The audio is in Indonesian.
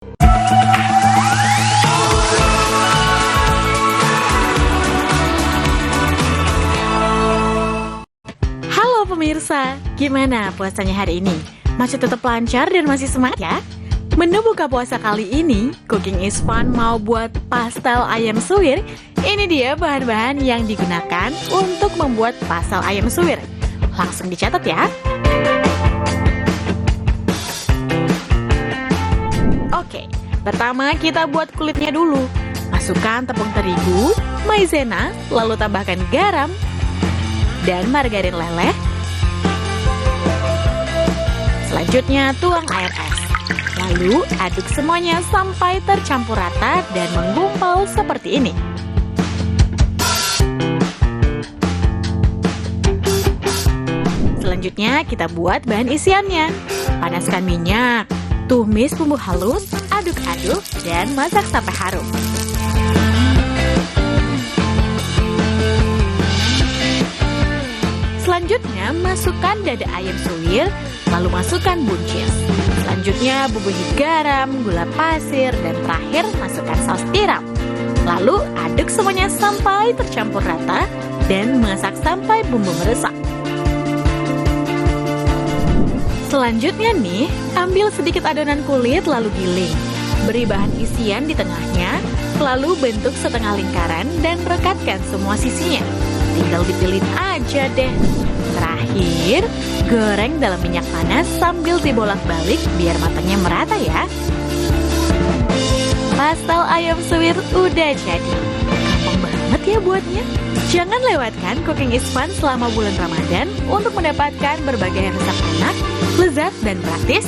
Halo pemirsa, gimana puasanya hari ini? Masih tetap lancar dan masih semangat ya? Menu buka puasa kali ini, Cooking is Fun mau buat pastel ayam suwir. Ini dia bahan-bahan yang digunakan untuk membuat pastel ayam suwir. Langsung dicatat ya. Oke, pertama kita buat kulitnya dulu. Masukkan tepung terigu, maizena, lalu tambahkan garam dan margarin leleh. Selanjutnya tuang air es. Lalu aduk semuanya sampai tercampur rata dan menggumpal seperti ini. Selanjutnya kita buat bahan isiannya. Panaskan minyak, tumis bumbu halus, aduk-aduk, dan masak sampai harum. Selanjutnya masukkan dada ayam suwir, lalu masukkan buncis. Selanjutnya bubuhi garam, gula pasir, dan terakhir masukkan saus tiram. Lalu aduk semuanya sampai tercampur rata dan masak sampai bumbu meresap. Selanjutnya nih, ambil sedikit adonan kulit lalu giling. Beri bahan isian di tengahnya, lalu bentuk setengah lingkaran dan rekatkan semua sisinya. Tinggal dipilih aja deh. Terakhir, goreng dalam minyak panas sambil dibolak-balik biar matangnya merata ya. Pastel ayam suwir udah jadi. Gampang banget ya buatnya. Jangan lewatkan Cooking is Fun selama bulan Ramadan untuk mendapatkan berbagai resep enak, lezat, dan praktis